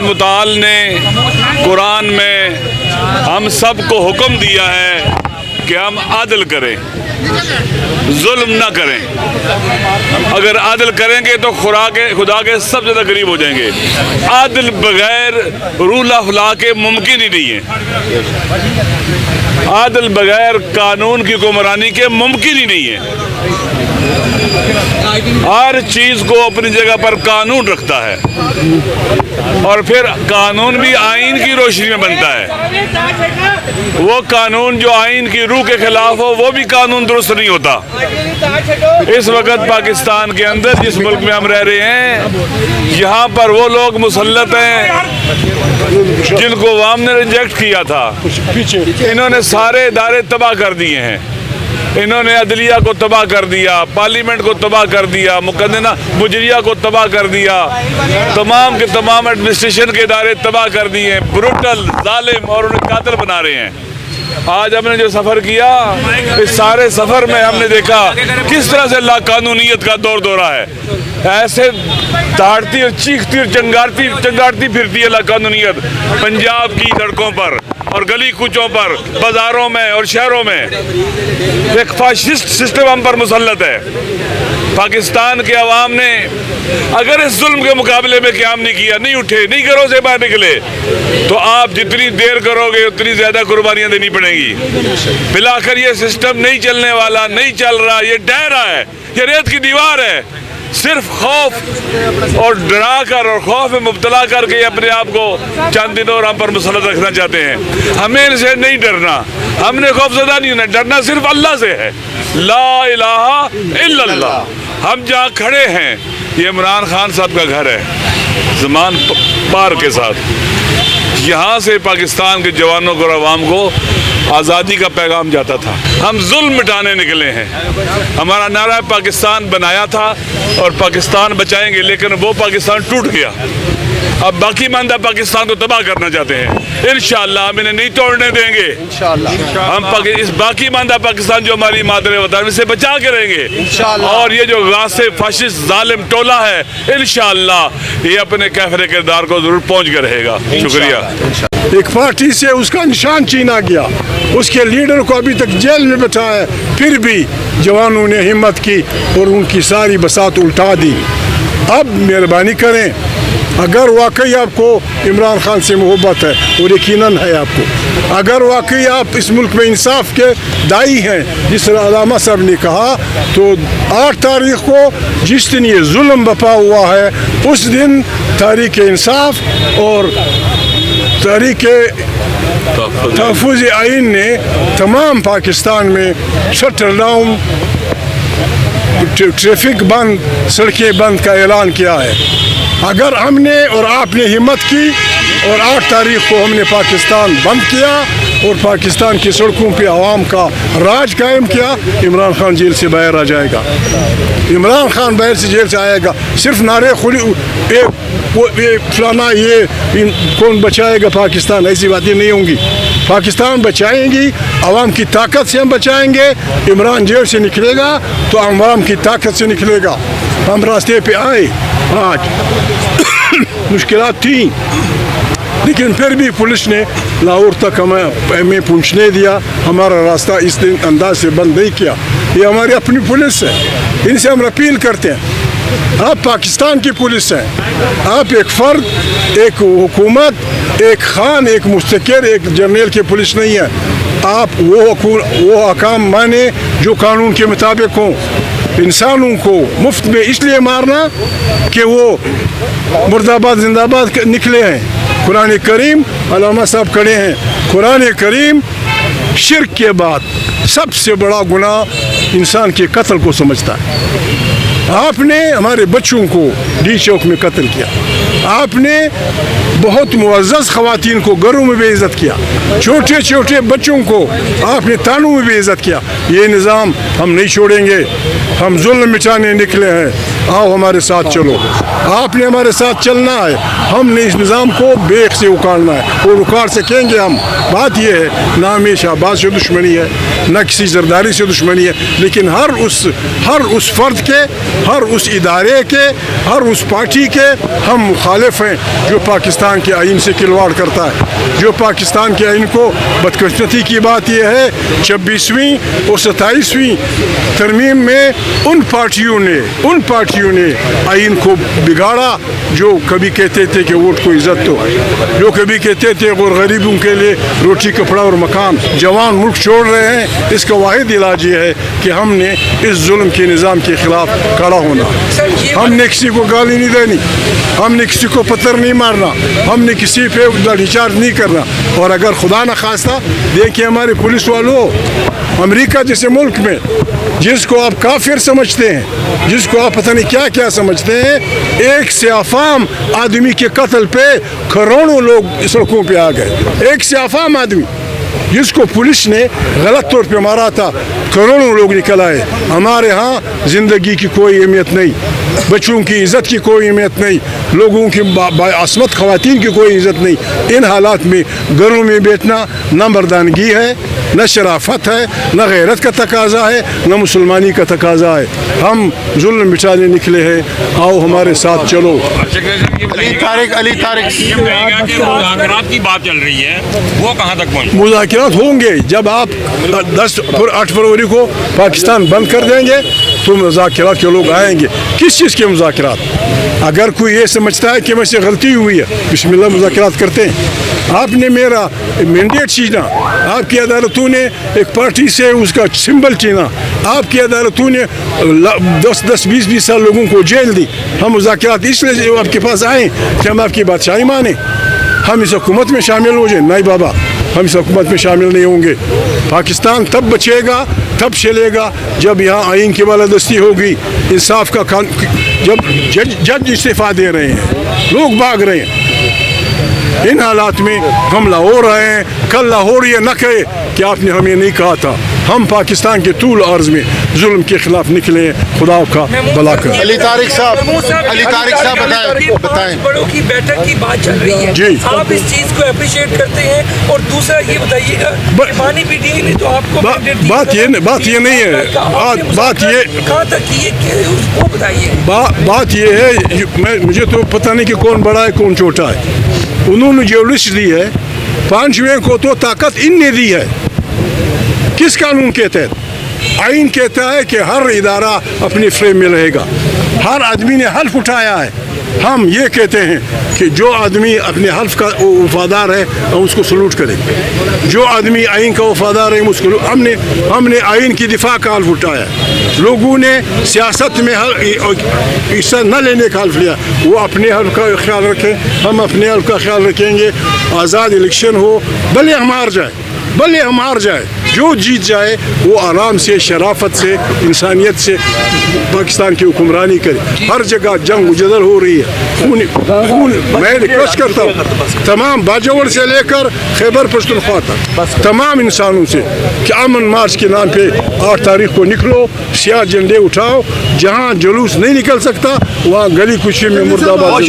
मुताल ने कुरान में हम सब को हुक्म दिया है कि हम आदल करें, जुल्म ना करें। अगर आदल करेंगे तो खुदा के सब ज़्यादा करीब हो जाएंगे। आदल बगैर रूला फला के मुमकिन ही नहीं है। आदल बगैर कानून की हुक्मरानी के मुमकिन ही नहीं है। हर चीज़ को अपनी जगह पर कानून रखता है और फिर कानून भी आइन की रोशनी में बनता है। वो कानून जो आइन की रूह के खिलाफ हो वो भी कानून दुरुस्त नहीं होता। इस वक्त पाकिस्तान के अंदर जिस मुल्क में हम रह रहे हैं, यहाँ पर वो लोग मुसल्लत हैं जिनको अवाम ने रिजेक्ट किया था। इन्होंने सारे इदारे तबाह कर दिए हैं। इन्होंने अदलिया को तबाह कर दिया, पार्लियामेंट को तबाह कर दिया, मुकद्दमा मुजरिया को तबाह कर दिया, तमाम के तमाम एडमिनिस्ट्रेशन के इदारे तबाह कर दिए हैं। ब्रूटल, जालिम और उन्हें कातिल बना रहे हैं। आज हमने जो सफ़र किया, इस सारे सफ़र में हमने देखा किस तरह से लाकानूनियत का दौर दौरा है। ऐसे दहाड़ती और चीखती और चंगारती फिरती है लाकानूनियत पंजाब की सड़कों पर और गली कूचों पर, बाजारों में और शहरों में। एक फाशिस्ट सिस्टम हम पर मुसल्लत है। पाकिस्तान के अवाम ने अगर इस जुल्म के मुकाबले में क़याम नहीं किया, नहीं उठे, नहीं घरों से बाहर निकले, तो आप जितनी देर करोगे उतनी ज़्यादा कुर्बानियाँ देनी पड़ेंगी। मिलाकर ये सिस्टम नहीं चलने वाला, नहीं चल रहा, ये डरा है, ये रेत की दीवार है। सिर्फ खौफ और डरा कर और खौफ में मुब्तला करके अपने आप को चंद दिनों और हम पर मुसल्लत रखना चाहते हैं। हमें इनसे नहीं डरना, हमने खौफज़दा नहीं होना, डरना सिर्फ अल्लाह से है। ला इलाहा इल्लल्लाह। हम जहाँ खड़े हैं ये इमरान खान साहब का घर है, ज़मान पार के साथ। यहाँ से पाकिस्तान के जवानों को और अवाम को आज़ादी का पैगाम जाता था। हम जुल्म मिटाने निकले हैं। हमारा नारा पाकिस्तान बनाया था और पाकिस्तान बचाएंगे, लेकिन वो पाकिस्तान टूट गया। अब बाकी मानदा पाकिस्तान को तबाह करना चाहते हैं। इंशाअल्लाह हम इन्हें नहीं तोड़ने देंगे। हम इस बाकी मानदा पाकिस्तान जो हमारी मादरे वतन से बचा के रहेंगे। और ये जो गासिब फाशिस्ट जालिम टोला है, इंशाअल्लाह ये अपने कैफरे किरदार को जरूर पहुँच कर रहेगा। शुक्रिया। एक पार्टी से उसका निशान छीना गया, उसके लीडर को अभी तक जेल में बैठा है, फिर भी जवानों ने हिम्मत की और उनकी सारी बसात उल्टा दी। अब मेहरबानी करें, अगर वाकई आपको इमरान खान से मोहब्बत है और यकीनन है आपको, अगर वाकई आप इस मुल्क में इंसाफ के दाई हैं जिस तरह अलामा साहब ने कहा, तो 8 तारीख को जिस दिन ये जुल्म बपा हुआ है उस दिन तहरीक इंसाफ और तहरीक तहफ़्फ़ुज़ आइन ने तमाम पाकिस्तान में शटर डाउन, ट्रैफिक बंद, सड़कें बंद का ऐलान किया है। अगर हमने और आपने हिम्मत की और 8 तारीख को हमने पाकिस्तान बंद किया और पाकिस्तान की सड़कों पे आवाम का राज कायम किया, इमरान खान जेल से बाहर आ जाएगा। इमरान खान बाहर से जेल से आएगा। सिर्फ नारे खुली फलाना ये कौन बचाएगा पाकिस्तान, ऐसी बातें नहीं होंगी। पाकिस्तान बचाएंगी, आवाम की ताकत से हम बचाएंगे। इमरान जेल से निकलेगा तो आवाम की ताकत से निकलेगा। हम रास्ते पे आए, आज मुश्किलात थी, लेकिन फिर भी पुलिस ने लाहौर तक हमें पहुँचने दिया। हमारा रास्ता इस दिन अंदाज से बंद नहीं किया। ये हमारी अपनी पुलिस है, इनसे हम अपील करते हैं। आप पाकिस्तान की पुलिस हैं, आप एक फ़र्द, एक हुकूमत, एक खान, एक मुस्तकिर, एक जर्नल की पुलिस नहीं है। आप वो अहकाम माने जो कानून के मुताबिक हों। इंसानों को मुफ्त में इसलिए मारना कि वो मुर्दाबाद जिंदाबाद निकले हैं। कुरान करीम, अलामा साहब खड़े हैं, कुरान करीम शिर्क के बाद सबसे बड़ा गुनाह इंसान के कत्ल को समझता है। आपने हमारे बच्चों को डी चौक में कत्ल किया, आपने बहुत मुअज़्ज़ज़ ख़वातीन को घरों में बेइज्जत किया, छोटे छोटे बच्चों को आपने तानों में बेइज्जत किया। ये निज़ाम हम नहीं छोड़ेंगे, हम जुल्म मिटाने निकले हैं। आओ हमारे साथ चलो, आपने हमारे साथ चलना है। हमने इस निज़ाम को बेख से उखाड़ना है और उखाड़ सकेंगे हम। बात यह है, ना हमें शहबाज से दुश्मनी है, ना किसी जरदारी से दुश्मनी है, लेकिन हर उस फ़र्द के हर उस इदारे के, हर उस पार्टी के हम मुखालिफ हैं जो पाकिस्तान के आइन से खिलवाड़ करता है। जो पाकिस्तान के आइन को, बदकिस्मती की बात यह है 26वीं और 27वीं तरमीम में उन पार्टियों ने आइन को बिगाड़ा जो कभी कहते थे कि वोट को इज्जत दो, जो कभी कहते थे और गरीबों के लिए रोटी कपड़ा और मकान। जवान मुल्क छोड़ रहे हैं, इसका वाहिद इलाज ये है कि हमने इस जुल्म के निज़ाम के खिलाफ खड़ा होना। हमने किसी को गाली नहीं देनी, हमने किसी को पत्थर नहीं मारना, हमने किसी पे लाठीचार्ज नहीं करना। और अगर खुदा न खास्ता, देखिए हमारे पुलिस वालों, अमेरिका जैसे मुल्क में जिसको आप काफिर समझते हैं, जिसको आप पता नहीं क्या क्या समझते हैं, एक से अफाम आदमी के कत्ल पे करोड़ों लोग सड़कों पे आ गए। एक से अफाम आदमी जिसको पुलिस ने गलत तौर पे मारा था, करोड़ों लोग निकल आए। हमारे यहाँ ज़िंदगी की कोई अहमियत नहीं, बच्चों की इज़्ज़त की कोई अहमियत नहीं, लोगों की बाअस्मत ख़वातीन की कोई इज़्ज़त नहीं। इन हालात में घरों में बैठना न मर्दानगी है, न शराफत है, न गैरत का तकाजा है, न मुसलमानी का तकाजा है। हम जुल्म मिटाने निकले हैं, आओ हमारे साथ चलो। अली तारिक मुज़ाकरात की बात चल रही है, वो कहाँ तक पहुँची? मुज़ाकरात होंगे जब आप 8 फरवरी को पाकिस्तान बंद कर देंगे तो मुज़ाकरात के लोग आएंगे। किस चीज़ के मुज़ाकरात? अगर कोई ये समझता है कि मुझसे गलती हुई है, बिस्मिल्लाह मुज़ाकरात करते हैं। आपने मेरा मैंडेट छीना, आपकी अदालतों ने एक पार्टी से उसका सिंबल छीना, आपकी अदालतों ने 10-20 साल लोगों को जेल दी। हम मुज़ाकरात इसलिए आपके पास आए कि हम आपकी बादशाही माने, हम इस हुकूमत में शामिल हो जाए। नहीं बाबा, हम इस हुकूमत में शामिल नहीं होंगे। पाकिस्तान तब बचेगा, तब चलेगा जब यहाँ आइन की बालादस्ती होगी, इंसाफ का जब जज इस्तीफा दे रहे हैं, लोग भाग रहे हैं। इन हालात में हम लाहौर आए हैं, कल लाहौर ये न कहे कि आपने हमें नहीं कहा था। हम पाकिस्तान के तूल अर्ज में जुल्म के खिलाफ निकले, खुदा का भला कर। अली तारिक साहब बताएं। बड़ों की बैठक की बात चल रही है जी, आप इस चीज को अप्रिशिएट करते हैं? और दूसरा ये बताइएगा, पानी भी दी नहीं तो आपको बात ये नहीं है, बात ये कहाँ तक ये वो बताइए। बात ये है, मुझे तो पता नहीं कि कौन बड़ा है कौन छोटा है। उन्होंने जो लिस्ट दी है, 5वें को तो ताकत इनने दी है। किस कानून के तहत? आइन कहता है कि हर इदारा अपनी फ्रेम में रहेगा। हर आदमी ने हल्फ उठाया है। हम ये कहते हैं कि जो आदमी अपने हल्फ का वफादार है हम उसको सलूट करें, जो आदमी आइन का वफादार है उसको। हमने आइन की दिफा का हल्फ उठाया। लोगों ने सियासत में हिस्सा न लेने का हल्फ लिया, वो अपने हल्फ का ख्याल रखें, हम अपने हल्फ का ख्याल रखेंगे। आज़ाद इलेक्शन हो, भले हम हार जाए, जो जीत जाए वो आराम से, शराफत से, इंसानियत से पाकिस्तान की हुक्मरानी करे। हर जगह जंग जदल हो रही है। मैं रिक्वेस्ट करता हूँ तमाम बाजोड़ से लेकर खैबर पख्तूनख्वा तक तमाम इंसानों से कि अमन मार्च के नाम पे 8 तारीख को निकलो, सियाह झंडे उठाओ। जहाँ जुलूस नहीं निकल सकता वहाँ गली कुची में मुर्दाबाद।